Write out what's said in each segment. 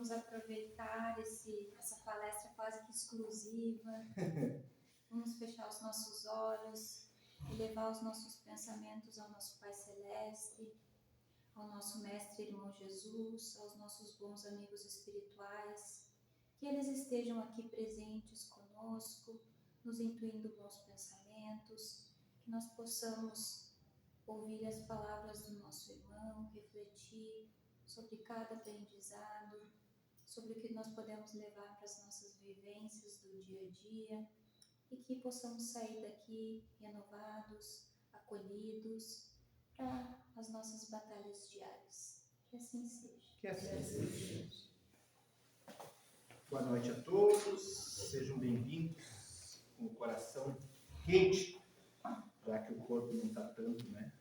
vamos aproveitar essa palestra quase que exclusiva. Vamos fechar os nossos olhos e levar os nossos pensamentos ao nosso Pai Celeste, ao nosso Mestre Irmão Jesus, aos nossos bons amigos espirituais, que eles estejam aqui presentes conosco, nos intuindo bons pensamentos, que nós possamos ouvir as palavras do nosso irmão, refletir sobre cada aprendizado, sobre o que nós podemos levar para as nossas vivências do dia a dia e que possamos sair daqui renovados, acolhidos para as nossas batalhas diárias. Que assim seja. Que assim seja. Boa noite a todos, sejam bem-vindos com o coração quente, já que o corpo não está tanto, né?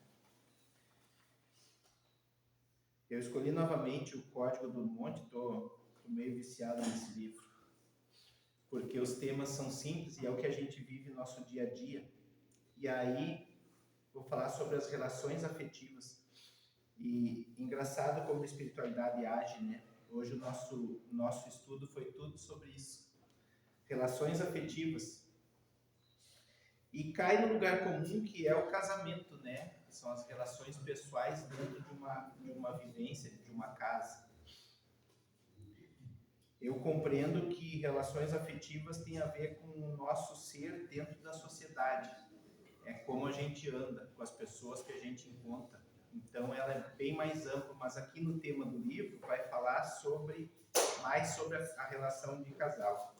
Eu escolhi novamente o Código do Monte, estou meio viciado nesse livro, porque os temas são simples e é o que a gente vive no nosso dia a dia. E aí, vou falar sobre as relações afetivas. E engraçado como a espiritualidade age, né? Hoje o nosso estudo foi tudo sobre isso. Relações afetivas. E cai no lugar comum que é o casamento, né? Que são as relações pessoais dentro de uma vivência, de uma casa. Eu compreendo que relações afetivas têm a ver com o nosso ser dentro da sociedade. É como a gente anda com as pessoas que a gente encontra. Então ela é bem mais ampla, mas aqui no tema do livro vai falar mais sobre a relação de casal.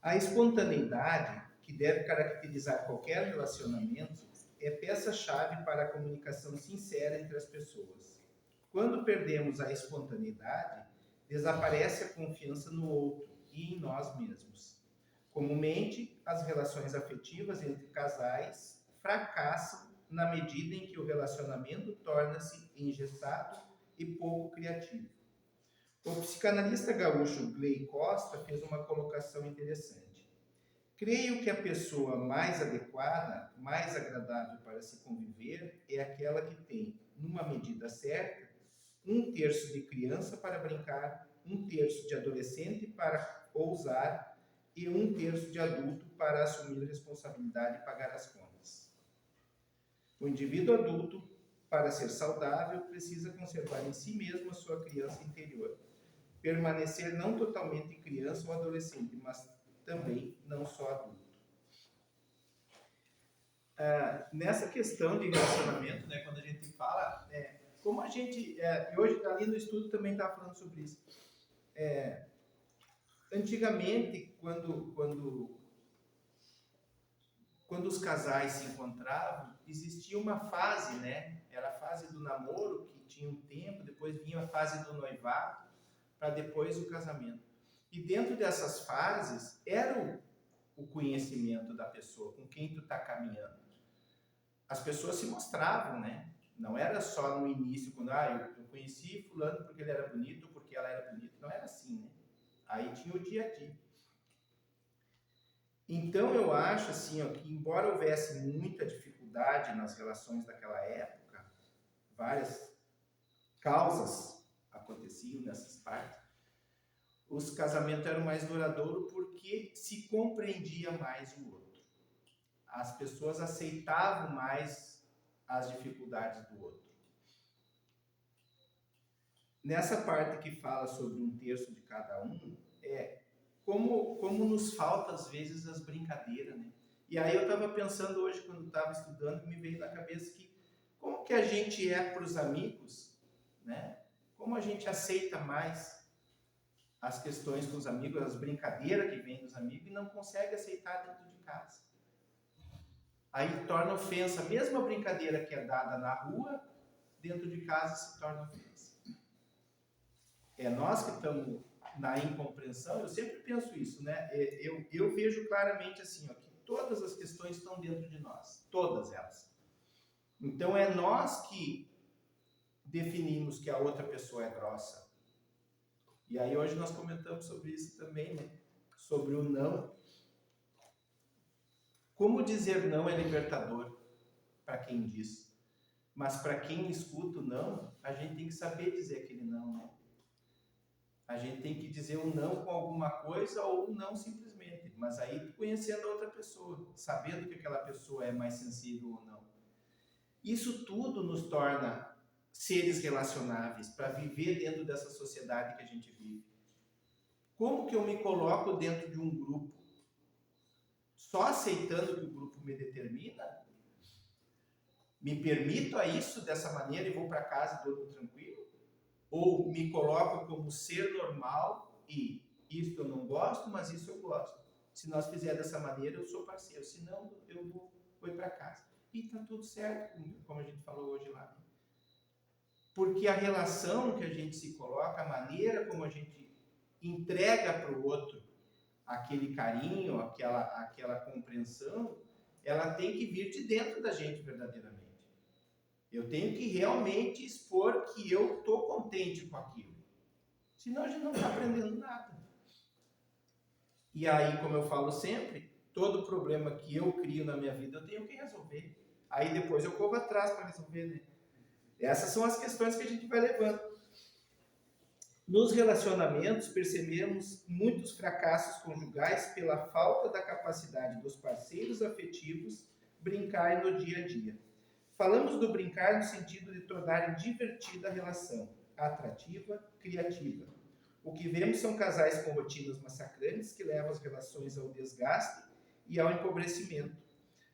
A espontaneidade, que deve caracterizar qualquer relacionamento, é peça-chave para a comunicação sincera entre as pessoas. Quando perdemos a espontaneidade, desaparece a confiança no outro e em nós mesmos. Comumente, as relações afetivas entre casais fracassam na medida em que o relacionamento torna-se engessado e pouco criativo. O psicanalista gaúcho Gley Costa fez uma colocação interessante. Creio que a pessoa mais adequada, mais agradável para se conviver é aquela que tem, numa medida certa, 1/3 de criança para brincar, 1/3 de adolescente para ousar e 1/3 de adulto para assumir responsabilidade e pagar as contas. O indivíduo adulto, para ser saudável, precisa conservar em si mesmo a sua criança interior. Permanecer não totalmente criança ou adolescente, mas também não só adulto. Nessa questão de relacionamento, né, quando a gente fala, como a gente, hoje ali no estudo também está falando sobre isso. Antigamente, quando os casais se encontravam, existia uma fase, né? Era a fase do namoro, que tinha um tempo, depois vinha a fase do noivado, para depois o casamento. E dentro dessas fases, era o conhecimento da pessoa, com quem tu está caminhando. As pessoas se mostravam, né? Não era só no início, quando eu conheci fulano porque ele era bonito, porque ela era bonita. Não era assim, né? Aí tinha o dia a dia. Então eu acho assim, que embora houvesse muita dificuldade nas relações daquela época, várias causas aconteciam nessas partes, os casamentos eram mais duradouros porque se compreendia mais o outro. As pessoas aceitavam mais as dificuldades do outro. Nessa parte que fala sobre 1/3 de cada um, como nos falta às vezes as brincadeiras, né? E aí eu estava pensando hoje, quando estava estudando, me veio na cabeça que como que a gente é para os amigos, né? Como a gente aceita mais as questões com os amigos, as brincadeiras que vêm dos amigos e não consegue aceitar dentro de casa. Aí torna ofensa, mesmo a brincadeira que é dada na rua, dentro de casa se torna ofensa. É nós que estamos na incompreensão, eu sempre penso isso, né? Eu vejo claramente assim, que todas as questões estão dentro de nós, todas elas. Então é nós que definimos que a outra pessoa é grossa. E aí hoje nós comentamos sobre isso também, né? Sobre o não. Como dizer não é libertador para quem diz. Mas para quem escuta o não, a gente tem que saber dizer aquele não, né? A gente tem que dizer um não com alguma coisa ou um não simplesmente. Mas aí conhecendo a outra pessoa, sabendo que aquela pessoa é mais sensível ou não. Isso tudo nos torna seres relacionáveis para viver dentro dessa sociedade que a gente vive. Como que eu me coloco dentro de um grupo? Só aceitando que o grupo me determina? Me permito a isso dessa maneira e vou para casa e durmo tranquilo? Ou me coloco como ser normal e isso eu não gosto, mas isso eu gosto. Se nós fizermos dessa maneira, eu sou parceiro. Se não, eu vou ir para casa. E está tudo certo, como a gente falou hoje lá. Porque a relação que a gente se coloca, a maneira como a gente entrega para o outro aquele carinho, aquela compreensão, ela tem que vir de dentro da gente verdadeiramente. Eu tenho que realmente expor que eu estou contente com aquilo. Senão a gente não está aprendendo nada. E aí, como eu falo sempre, todo problema que eu crio na minha vida eu tenho que resolver. Aí depois eu corro atrás para resolver, né? Essas são as questões que a gente vai levando. Nos relacionamentos, percebemos muitos fracassos conjugais pela falta da capacidade dos parceiros afetivos brincar no dia a dia. Falamos do brincar no sentido de tornar divertida a relação, atrativa, criativa. O que vemos são casais com rotinas massacrantes que levam as relações ao desgaste e ao empobrecimento.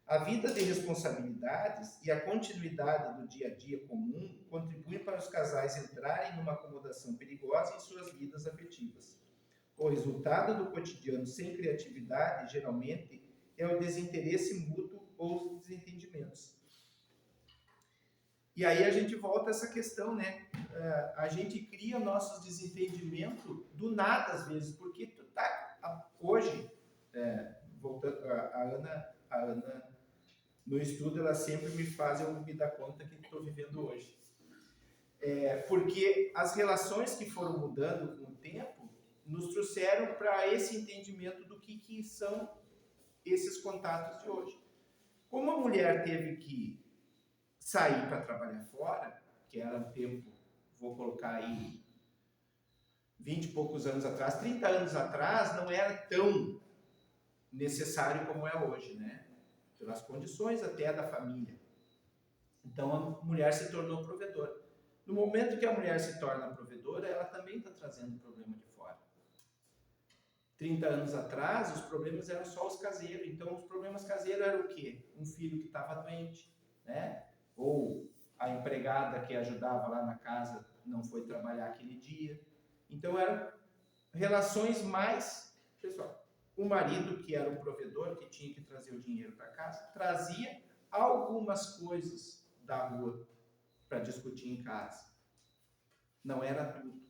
A vida de responsabilidades e a continuidade do dia a dia comum contribuem para os casais entrarem numa acomodação perigosa em suas vidas afetivas. O resultado do cotidiano sem criatividade, geralmente, é o desinteresse mútuo ou os desentendimentos. E aí a gente volta a essa questão, né? A gente cria nossos desentendimentos do nada, às vezes, porque tu tá hoje, voltando, a Ana no estudo, ela sempre me faz eu me dar conta que estou vivendo hoje. Porque as relações que foram mudando com o tempo nos trouxeram para esse entendimento do que são esses contatos de hoje. Como a mulher teve que sair para trabalhar fora, que era um tempo, vou colocar aí, 20 e poucos anos atrás, 30 anos atrás, não era tão necessário como é hoje, né? Pelas condições até da família. Então a mulher se tornou provedora. No momento que a mulher se torna provedora, ela também está trazendo problema de fora. 30 anos atrás, os problemas eram só os caseiros. Então os problemas caseiros eram o quê? Um filho que estava doente, né? Ou a empregada que ajudava lá na casa não foi trabalhar aquele dia. Então eram relações mais pessoal. O marido, que era um provedor, que tinha que trazer o dinheiro para casa, trazia algumas coisas da rua para discutir em casa. Não era tudo.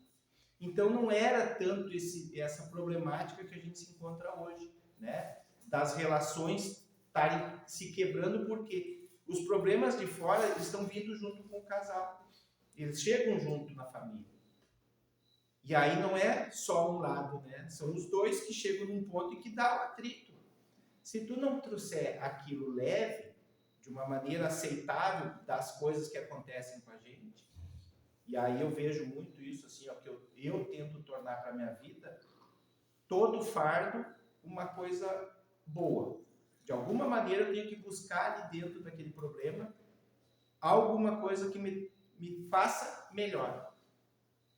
Então não era tanto essa problemática que a gente se encontra hoje, né? Das relações estarem se quebrando, porque os problemas de fora estão vindo junto com o casal. Eles chegam junto na família. E aí não é só um lado, né? São os dois que chegam num ponto em que dá o atrito. Se tu não trouxer aquilo leve, de uma maneira aceitável das coisas que acontecem com a gente, e aí eu vejo muito isso, assim, ó, que eu tento tornar para a minha vida todo fardo uma coisa boa. De alguma maneira eu tenho que buscar ali dentro daquele problema alguma coisa que me faça melhor.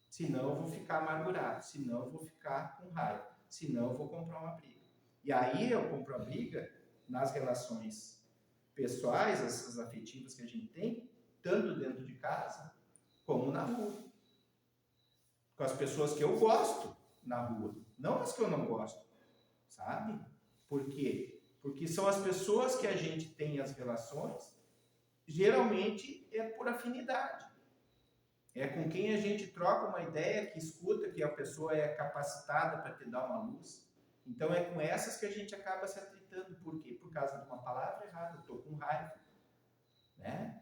Senão eu vou ficar amargurado, senão eu vou ficar com raiva, senão eu vou comprar uma briga. E aí eu compro a briga nas relações pessoais, essas afetivas que a gente tem, tanto dentro de casa como na rua. Com as pessoas que eu gosto na rua, não as que eu não gosto, sabe? Por quê? Porque são as pessoas que a gente tem as relações, geralmente é por afinidade. É com quem a gente troca uma ideia, que escuta, que a pessoa é capacitada para te dar uma luz. Então é com essas que a gente acaba se atritando. Por quê? Por causa de uma palavra errada. Estou com raiva, né?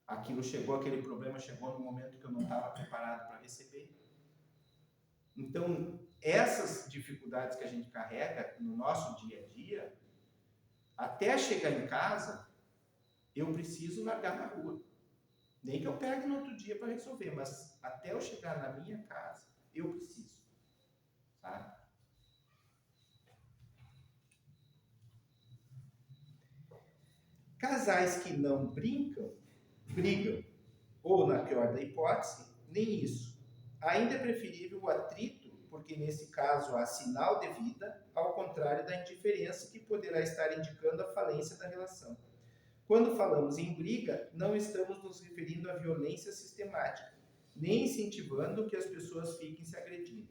Aquele problema chegou no momento que eu não estava preparado para receber. Então, essas dificuldades que a gente carrega no nosso dia a dia, até chegar em casa, eu preciso largar na rua. Nem que eu pegue no outro dia para resolver, mas até eu chegar na minha casa, eu preciso. Sabe? Casais que não brigam, ou na pior da hipótese, nem isso. Ainda é preferível o atrito, porque nesse caso há sinal de vida, ao contrário da indiferença que poderá estar indicando a falência da relação. Quando falamos em briga, não estamos nos referindo à violência sistemática, nem incentivando que as pessoas fiquem se agredindo.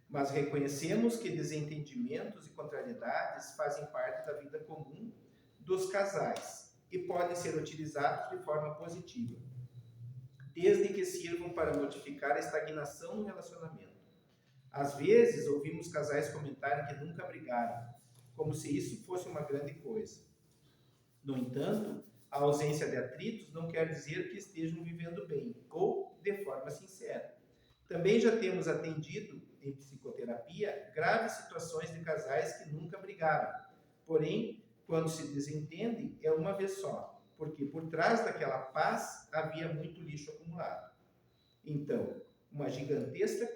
Mas reconhecemos que desentendimentos e contrariedades fazem parte da vida comum dos casais e podem ser utilizados de forma positiva, desde que sirvam para modificar a estagnação no relacionamento. Às vezes, ouvimos casais comentarem que nunca brigaram, como se isso fosse uma grande coisa. No entanto, a ausência de atritos não quer dizer que estejam vivendo bem, ou de forma sincera. Também já temos atendido, em psicoterapia, graves situações de casais que nunca brigaram. Porém, quando se desentendem, é uma vez só, porque por trás daquela paz havia muito lixo acumulado. Então, uma gigantesca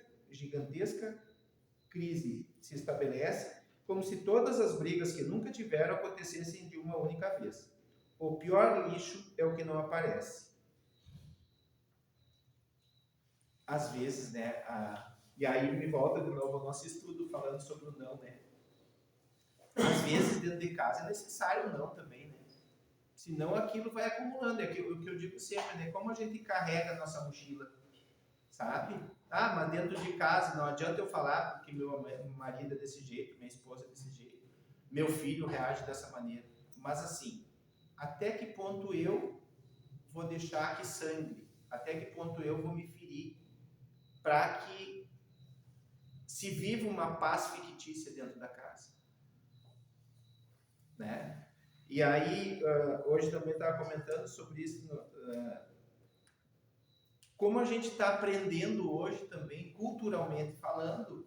crise se estabelece, como se todas as brigas que nunca tiveram acontecessem de uma única vez. O pior lixo é o que não aparece. Às vezes, né? E aí me volta de novo ao nosso estudo falando sobre o não, né? Às vezes, dentro de casa é necessário o não também, né? Senão aquilo vai acumulando. É o que eu digo sempre, né? Como a gente carrega a nossa mochila, sabe? Ah, mas dentro de casa não adianta eu falar porque meu marido é desse jeito, minha esposa é desse jeito, meu filho reage dessa maneira. Mas assim, até que ponto eu vou deixar que sangre? Até que ponto eu vou me ferir para que se viva uma paz fictícia dentro da casa? Né? E aí, hoje também estava comentando sobre isso, como a gente está aprendendo hoje também, culturalmente falando,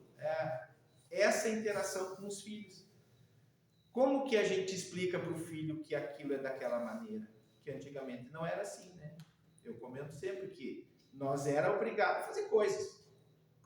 essa interação com os filhos. Como que a gente explica para o filho que aquilo é daquela maneira? Que antigamente não era assim, né? Eu comento sempre que nós era obrigado a fazer coisas.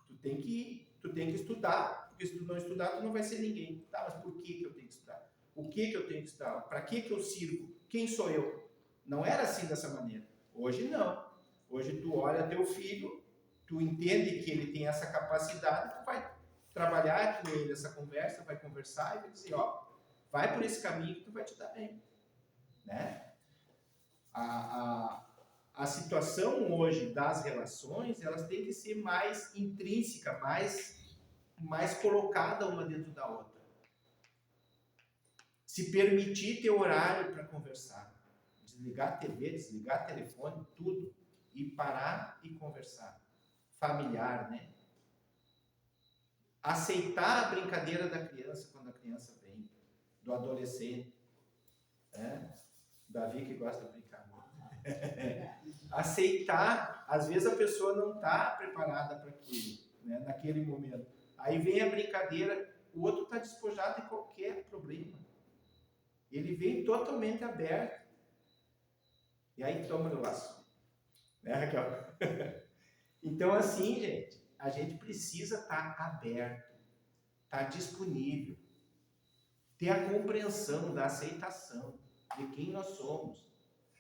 Tu tem que estudar, porque se tu não estudar, tu não vai ser ninguém. Tá, mas por que eu tenho que estudar? O que eu tenho que estudar? Para que eu sirvo? Quem sou eu? Não era assim dessa maneira. Hoje não. Hoje tu olha teu filho, tu entende que ele tem essa capacidade, tu vai trabalhar com ele essa conversa, vai conversar e vai dizer, ó, vai por esse caminho que tu vai te dar bem, né? A situação hoje das relações, elas têm que ser mais intrínseca, mais colocada uma dentro da outra. Se permitir ter horário para conversar, desligar a TV, desligar o telefone, tudo, e parar e conversar. Familiar, né? Aceitar a brincadeira da criança quando a criança vem, do adolescente, né? Davi que gosta de brincar. Aceitar, às vezes a pessoa não está preparada para aquilo, né? Naquele momento. Aí vem a brincadeira, o outro está despojado de qualquer problema. Ele vem totalmente aberto. E aí toma no laço. Né, Raquel? Então, assim, gente, a gente precisa estar aberto, estar disponível, ter a compreensão da aceitação de quem nós somos.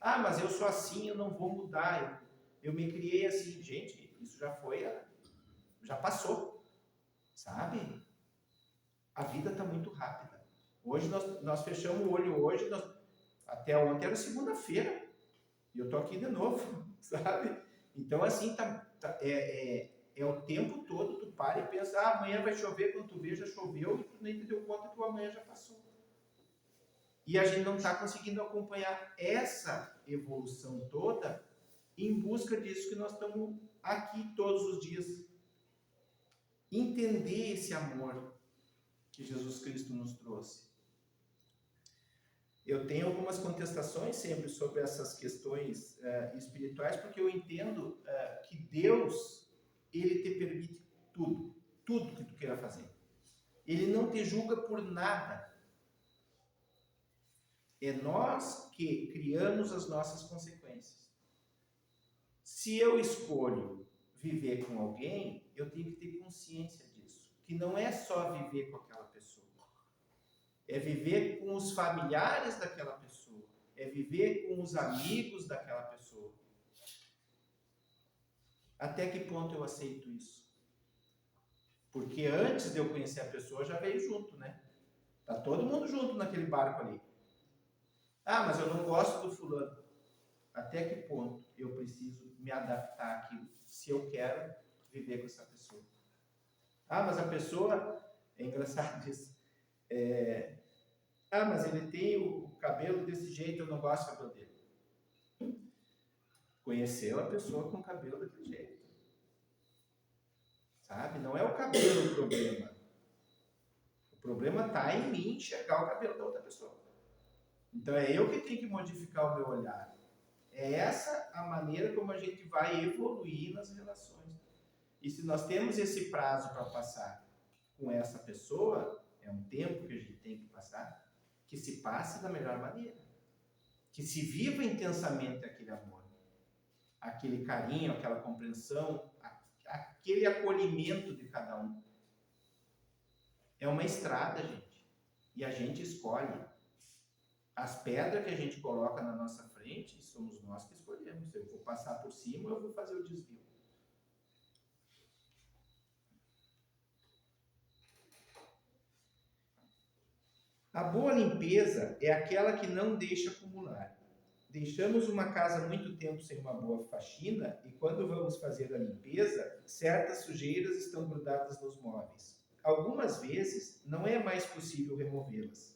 Ah, mas eu sou assim, eu não vou mudar. Eu me criei assim. Gente, isso já passou, sabe? A vida está muito rápida. Hoje nós fechamos o olho hoje, até ontem era segunda-feira, e eu estou aqui de novo, sabe? Então, assim, é o tempo todo, tu para e pensa, amanhã vai chover, quando tu vê, já choveu, e tu nem te deu conta que o amanhã já passou. E a gente não está conseguindo acompanhar essa evolução toda em busca disso que nós estamos aqui todos os dias. Entender esse amor que Jesus Cristo nos trouxe. Eu tenho algumas contestações sempre sobre essas questões espirituais, porque eu entendo que Deus, Ele te permite tudo que tu queira fazer. Ele não te julga por nada. É nós que criamos as nossas consequências. Se eu escolho viver com alguém, eu tenho que ter consciência disso. Que não é só viver com aquela pessoa. É viver com os familiares daquela pessoa. É viver com os amigos daquela pessoa. Até que ponto eu aceito isso? Porque antes de eu conhecer a pessoa, já veio junto, né? Tá todo mundo junto naquele barco ali. Ah, mas eu não gosto do fulano. Até que ponto eu preciso me adaptar àquilo, se eu quero viver com essa pessoa? Ah, mas a pessoa... É engraçado isso. Ah, mas ele tem o cabelo desse jeito, eu não gosto do cabelo dele. Conheceu a pessoa com o cabelo daquele jeito. Sabe? Não é o cabelo o problema. O problema está em mim enxergar o cabelo da outra pessoa. Então é eu que tenho que modificar o meu olhar. É essa a maneira como a gente vai evoluir nas relações. E se nós temos esse prazo para passar com essa pessoa, é um tempo que a gente tem que passar, que se passe da melhor maneira. Que se viva intensamente aquele amor, aquele carinho, aquela compreensão, aquele acolhimento de cada um. É uma estrada, gente. E a gente escolhe. As pedras que a gente coloca na nossa frente, somos nós que escolhemos. Eu vou passar por cima ou eu vou fazer o desvio. A boa limpeza é aquela que não deixa acumular. Deixamos uma casa muito tempo sem uma boa faxina e quando vamos fazer a limpeza, certas sujeiras estão grudadas nos móveis. Algumas vezes não é mais possível removê-las.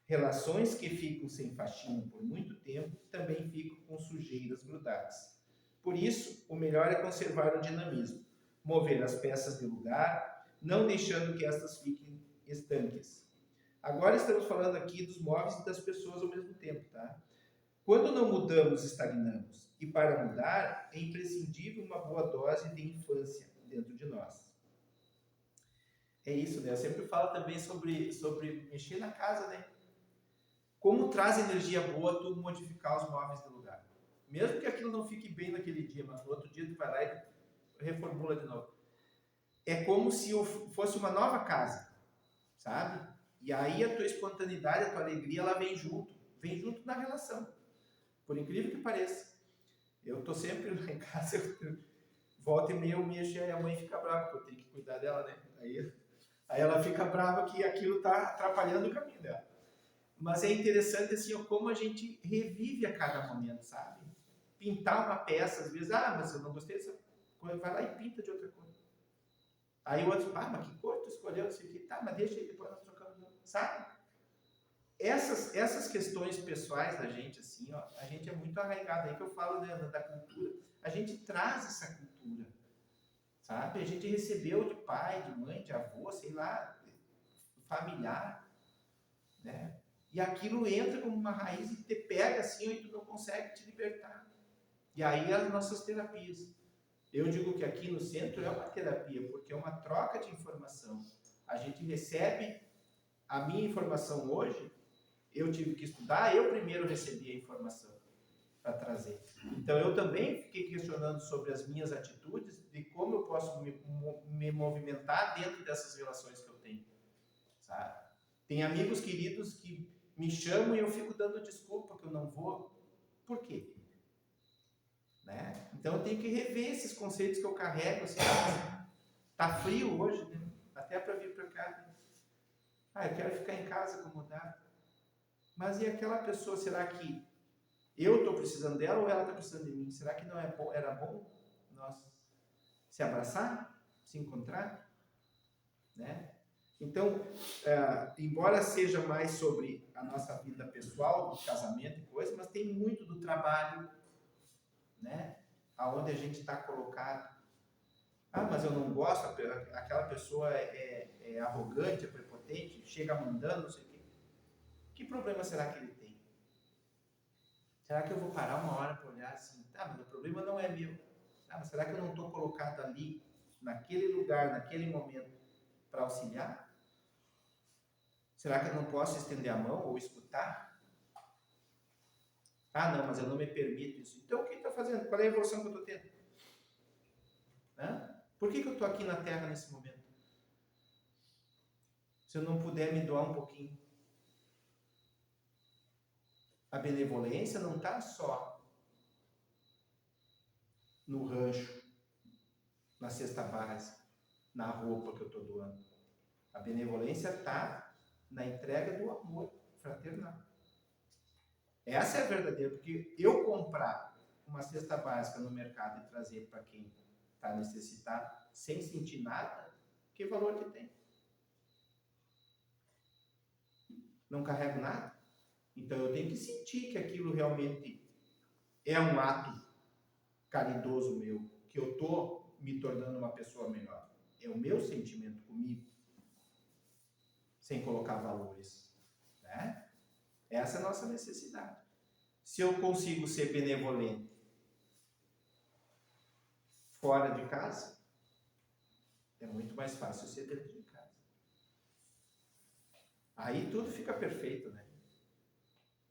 Relações que ficam sem faxina por muito tempo também ficam com sujeiras grudadas. Por isso, o melhor é conservar o dinamismo, mover as peças de lugar, não deixando que estas fiquem estanques. Agora estamos falando aqui dos móveis e das pessoas ao mesmo tempo, tá? Quando não mudamos, estagnamos. E para mudar, é imprescindível uma boa dose de infância dentro de nós. É isso, né? Eu sempre falo também sobre mexer na casa, né? Como traz energia boa tu modificar os móveis de lugar. Mesmo que aquilo não fique bem naquele dia, mas no outro dia tu vai lá e reformula de novo. É como se fosse uma nova casa, sabe? E aí a tua espontaneidade, a tua alegria, ela vem junto na relação. Por incrível que pareça. Eu tô sempre lá em casa, volta e meia eu mexo e a mãe fica brava, porque eu tenho que cuidar dela, né? Aí ela fica brava que aquilo tá atrapalhando o caminho dela. Mas é interessante assim, ó, como a gente revive a cada momento, sabe? Pintar uma peça, às vezes, mas eu não gostei dessa cor, vai lá e pinta de outra cor. Aí o outro, mas que cor tu escolheu? Não sei o que, tá, mas deixa aí, depois nós trocamos, sabe? Essas questões pessoais da gente, assim, ó, a gente é muito arraigado, aí que eu falo, né, da cultura, a gente traz essa cultura, sabe? A gente recebeu de pai, de mãe, de avô, sei lá, familiar, né? E aquilo entra como uma raiz e te pega assim e tu não consegue te libertar. E aí as nossas terapias. Eu digo que aqui no centro é uma terapia, porque é uma troca de informação. A gente recebe a minha informação hoje, eu tive que estudar, eu primeiro recebi a informação para trazer. Então eu também fiquei questionando sobre as minhas atitudes, de como eu posso me movimentar dentro dessas relações que eu tenho, sabe? Tem amigos queridos que me chamam e eu fico dando desculpa que eu não vou. Por quê? Né? Então eu tenho que rever esses conceitos que eu carrego. Assim, tá frio hoje, né? Até para vir para cá. Eu quero ficar em casa acomodado. Mas e aquela pessoa, será que eu estou precisando dela ou ela está precisando de mim? Será que não era bom nós se abraçar, se encontrar? Né? Então, embora seja mais sobre a nossa vida pessoal, do casamento e coisas, mas tem muito do trabalho, né? Aonde a gente está colocado. Mas eu não gosto, aquela pessoa é arrogante, é prepotente, chega mandando, não sei o quê. Que problema será que ele tem? Será que eu vou parar uma hora para olhar assim? Mas o problema não é meu. Mas será que eu não estou colocado ali, naquele lugar, naquele momento, para auxiliar? Será que eu não posso estender a mão ou escutar? Não, mas eu não me permito isso. Então, o que está fazendo? Qual é a evolução que eu estou tendo? Por que eu estou aqui na Terra nesse momento? Se eu não puder me doar um pouquinho. A benevolência não está só no rancho, na cesta básica, na roupa que eu estou doando. A benevolência está na entrega do amor fraternal. Essa é a verdadeira, porque eu comprar uma cesta básica no mercado e trazer para quem está necessitado, sem sentir nada, que valor que tem? Não carrego nada? Então eu tenho que sentir que aquilo realmente é um ato caridoso meu, que eu estou me tornando uma pessoa melhor. É o meu sentimento comigo, sem colocar valores, né? Essa é a nossa necessidade. Se eu consigo ser benevolente fora de casa, é muito mais fácil ser dentro de casa. Aí tudo fica perfeito, né?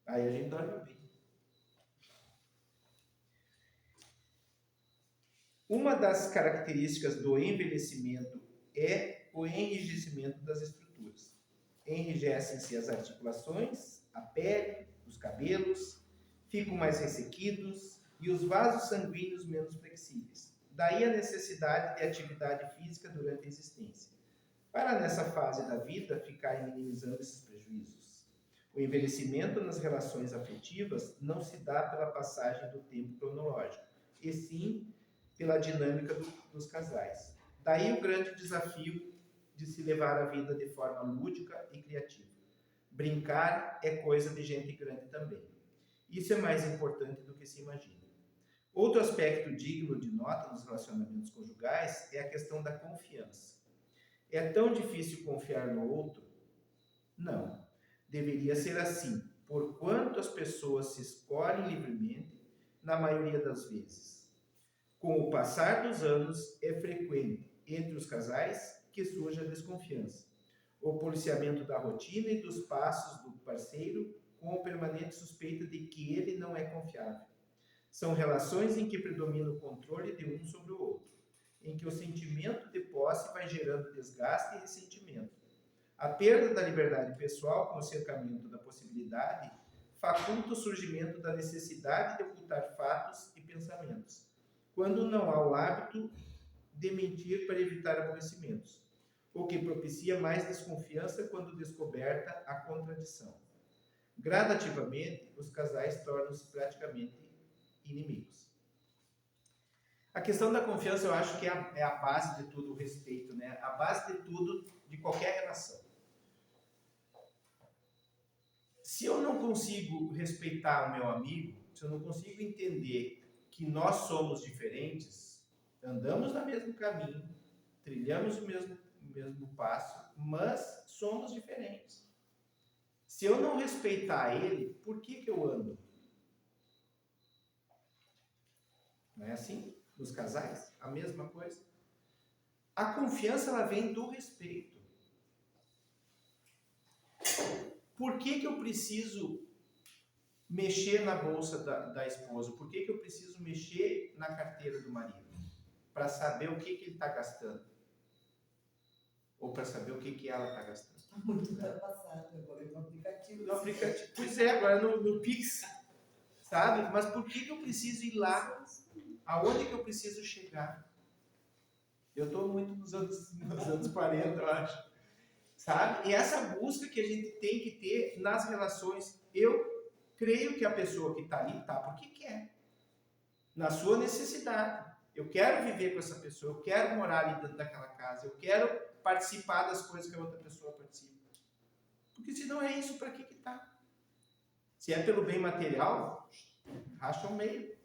Aí a gente dorme bem. Uma das características do envelhecimento é o enrijecimento das estruturas. Enrijecem-se as articulações, a pele, os cabelos, ficam mais ressequidos e os vasos sanguíneos menos flexíveis. Daí a necessidade de atividade física durante a existência, para nessa fase da vida ficar minimizando esses prejuízos. O envelhecimento nas relações afetivas não se dá pela passagem do tempo cronológico, e sim pela dinâmica dos casais. Daí o grande desafio de se levar a vida de forma lúdica e criativa. Brincar é coisa de gente grande também. Isso é mais importante do que se imagina. Outro aspecto digno de nota nos relacionamentos conjugais é a questão da confiança. É tão difícil confiar no outro? Não. Deveria ser assim, porquanto as pessoas se escolhem livremente, na maioria das vezes. Com o passar dos anos, é frequente entre os casais que surge a desconfiança, o policiamento da rotina e dos passos do parceiro com a permanente suspeita de que ele não é confiável. São relações em que predomina o controle de um sobre o outro, em que o sentimento de posse vai gerando desgaste e ressentimento. A perda da liberdade pessoal com o cercamento da possibilidade faculta o surgimento da necessidade de ocultar fatos e pensamentos, quando não há o hábito de mentir para evitar aborrecimentos, o que propicia mais desconfiança quando descoberta a contradição. Gradativamente, os casais tornam-se praticamente inimigos. A questão da confiança, eu acho que é a base de tudo, o respeito, né? A base de tudo, de qualquer relação. Se eu não consigo respeitar o meu amigo, se eu não consigo entender que nós somos diferentes, andamos no mesmo caminho, trilhamos o mesmo passo, mas somos diferentes. Se eu não respeitar ele, por que eu ando? Não é assim? Nos casais, a mesma coisa. A confiança, ela vem do respeito. Por que eu preciso mexer na bolsa da esposa? Por que eu preciso mexer na carteira do marido? Para saber o que ele está gastando. Ou para saber o que ela está gastando. Está muito ultrapassado agora no aplicativo. No aplicativo. Pois é, agora no Pix. Sabe? Mas por que eu preciso ir lá? Aonde que eu preciso chegar? Eu estou muito nos anos 40, eu acho. Sabe? E essa busca que a gente tem que ter nas relações. Eu creio que a pessoa que está ali está porque quer. Na sua necessidade. Eu quero viver com essa pessoa, eu quero morar ali dentro daquela casa, eu quero participar das coisas que a outra pessoa participa. Porque se não é isso, para que está? Se é pelo bem material, racha ao meio.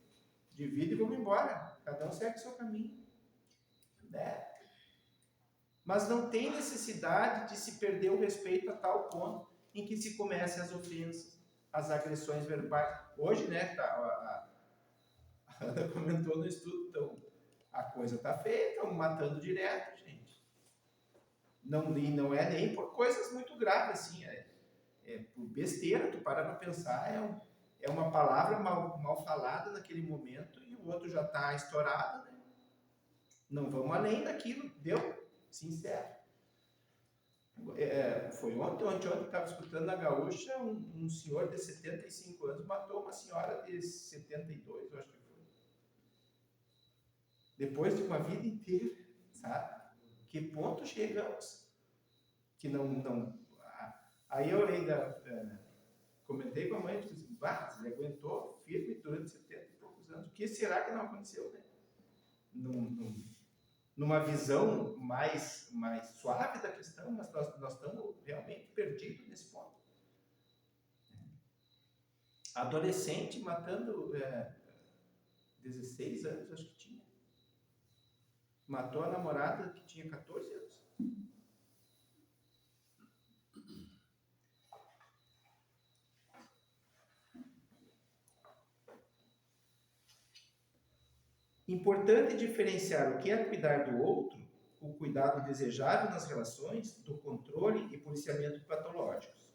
Divide e vamos embora. Cada um segue o seu caminho. Né? Mas não tem necessidade de se perder o respeito a tal ponto em que se comecem as ofensas, as agressões verbais. Hoje, né, a Ana comentou no estudo, então, a coisa está feia, estão matando direto, gente. Não é nem por coisas muito graves, assim, é por besteira, tu para para pensar, é uma palavra mal falada naquele momento e o outro já está estourado, né? Não vamos além daquilo, deu? Sincero. Foi ontem estava escutando na Gaúcha, um senhor de 75 anos matou uma senhora de 72, eu acho que foi. Depois de uma vida inteira, sabe? Que ponto chegamos? Que não... Aí eu ainda comentei com a mãe, disse, ele aguentou firme durante 70 e poucos anos. O que será que não aconteceu, né? Numa visão mais suave da questão, mas nós estamos realmente perdidos nesse ponto. Adolescente matando 16 anos, acho que tinha. Matou a namorada que tinha 14 anos. Importante diferenciar o que é cuidar do outro, o cuidado desejável nas relações, do controle e policiamento patológicos.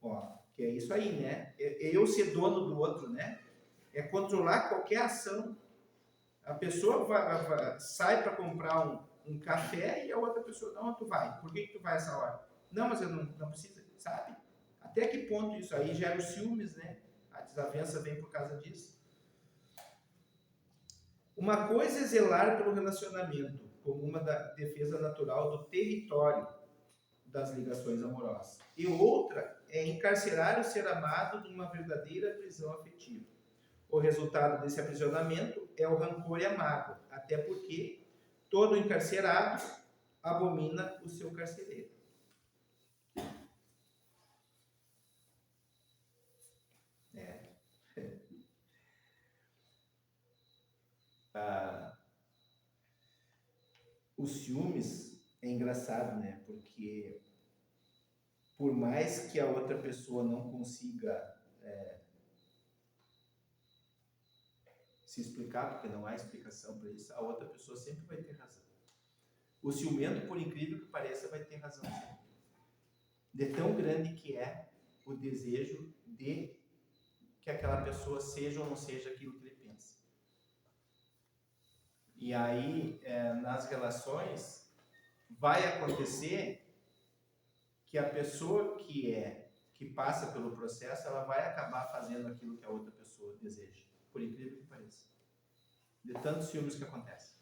Ó, que é isso aí, né? Eu ser dono do outro, né? É controlar qualquer ação. A pessoa sai para comprar um café e a outra pessoa, não, tu vai. Por que tu vai essa hora? Não, mas eu não preciso, sabe? Até que ponto isso aí gera os ciúmes, né? A desavença vem por causa disso. Uma coisa é zelar pelo relacionamento, como uma defesa natural do território das ligações amorosas. E outra é encarcerar o ser amado numa verdadeira prisão afetiva. O resultado desse aprisionamento é o rancor e a mágoa, até porque todo encarcerado abomina o seu carcereiro. Os ciúmes é engraçado, né? Porque por mais que a outra pessoa não consiga se explicar, porque não há explicação para isso, a outra pessoa sempre vai ter razão. O ciumento, por incrível que pareça, vai ter razão sempre. De tão grande que é o desejo de que aquela pessoa seja ou não seja aquilo que ele pensa. E aí, nas relações, vai acontecer que a pessoa que passa pelo processo, ela vai acabar fazendo aquilo que a outra pessoa deseja, por incrível que pareça. De tantos ciúmes que acontecem.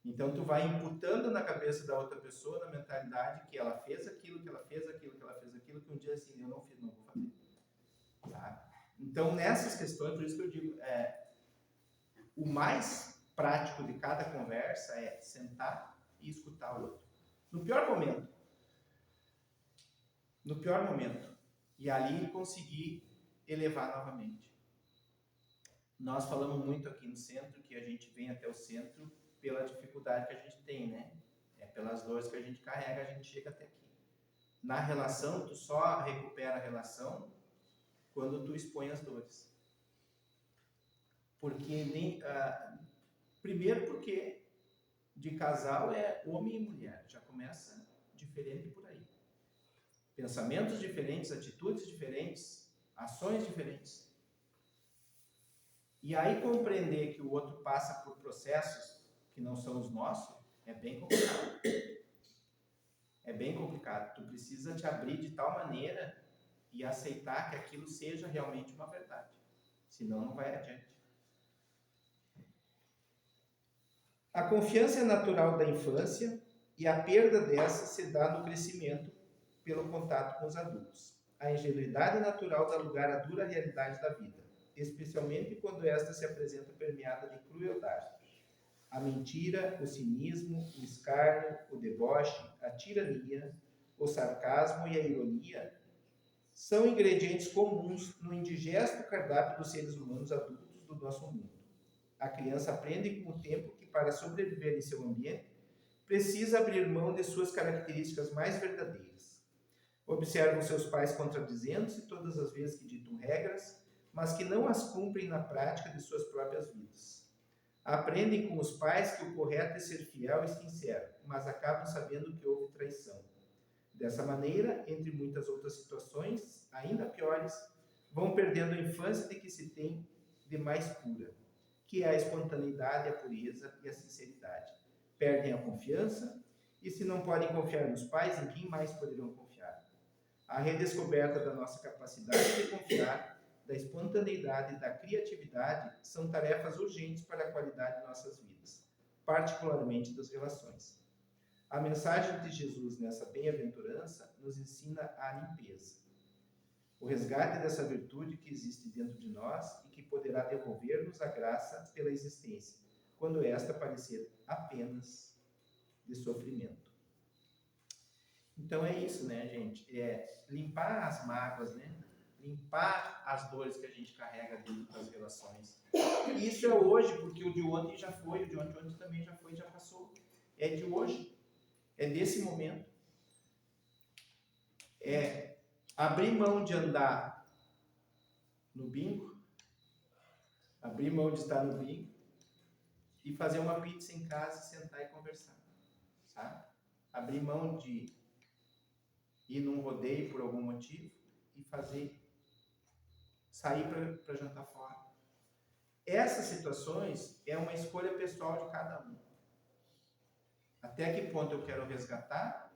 Então, tu vai imputando na cabeça da outra pessoa, na mentalidade, que ela fez aquilo, que ela fez aquilo, que ela fez aquilo, que um dia assim, eu não fiz, não vou fazer. Tá? Então, nessas questões, por isso que eu digo, o mais prático de cada conversa é sentar e escutar o outro. No pior momento, e ali conseguir elevar novamente. Nós falamos muito aqui no centro que a gente vem até o centro pela dificuldade que a gente tem, né? Pelas dores que a gente carrega, a gente chega até aqui. Na relação, tu só recupera a relação quando tu expõe as dores. Porque primeiro porque de casal é homem e mulher, já começa diferente por aí. Pensamentos diferentes, atitudes diferentes, ações diferentes. E aí compreender que o outro passa por processos que não são os nossos, é bem complicado. É bem complicado. Tu precisa te abrir de tal maneira e aceitar que aquilo seja realmente uma verdade. Senão não vai adiante. A confiança é natural da infância e a perda dessa se dá no crescimento pelo contato com os adultos. A ingenuidade natural dá lugar à dura realidade da vida, especialmente quando esta se apresenta permeada de crueldade. A mentira, o cinismo, o escárnio, o deboche, a tirania, o sarcasmo e a ironia são ingredientes comuns no indigesto cardápio dos seres humanos adultos do nosso mundo. A criança aprende com o tempo que, para sobreviver em seu ambiente, precisa abrir mão de suas características mais verdadeiras. Observam seus pais contradizendo-se todas as vezes que ditam regras, mas que não as cumprem na prática de suas próprias vidas. Aprendem com os pais que o correto é ser fiel e sincero, mas acabam sabendo que houve traição. Dessa maneira, entre muitas outras situações, ainda piores, vão perdendo a infância de que se tem de mais pura, que é a espontaneidade, a pureza e a sinceridade. perdem a confiança, e se não podem confiar nos pais, em quem mais poderão confiar? A redescoberta da nossa capacidade de confiar, da espontaneidade e da criatividade são tarefas urgentes para a qualidade de nossas vidas, particularmente das relações. A mensagem de Jesus nessa bem-aventurança nos ensina a limpeza, o resgate dessa virtude que existe dentro de nós e que poderá devolver-nos a graça pela existência, quando esta parecer apenas de sofrimento. Então é isso, né, gente? É limpar as mágoas, né? Limpar as dores que a gente carrega dentro das relações. E isso é hoje, porque o de ontem já foi, o de ontem também já foi, já passou. É de hoje. É desse momento. É abrir mão de andar no bingo, abrir mão de estar no bingo e fazer uma pizza em casa, sentar e conversar, sabe? Abrir mão de ir num rodeio por algum motivo e sair para jantar fora. Essas situações é uma escolha pessoal de cada um. Até que ponto eu quero resgatar,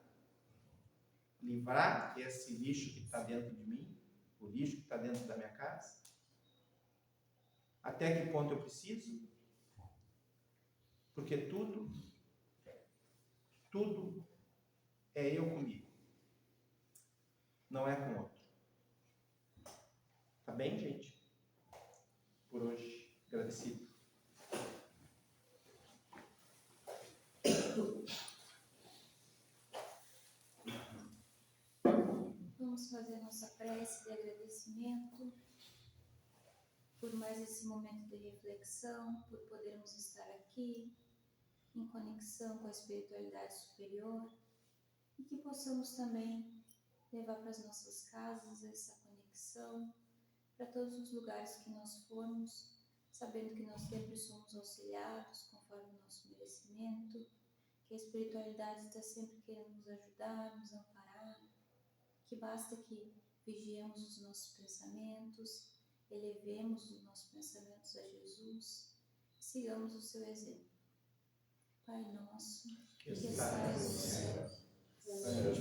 livrar esse lixo que está dentro de mim, o lixo que está dentro da minha casa? Até que ponto eu preciso? Porque tudo é eu comigo. Não é com outro. Tá bem, gente? Por hoje. Agradecido. Vamos fazer nossa prece de agradecimento por mais esse momento de reflexão, por podermos estar aqui em conexão com a espiritualidade superior e que possamos também levar para as nossas casas essa conexão, para todos os lugares que nós formos, sabendo que nós sempre somos auxiliados conforme o nosso merecimento, que a espiritualidade está sempre querendo nos ajudar, nos amparar, que basta que vigiemos os nossos pensamentos, elevemos os nossos pensamentos a Jesus, sigamos o seu exemplo. Pai nosso, que estais no céu,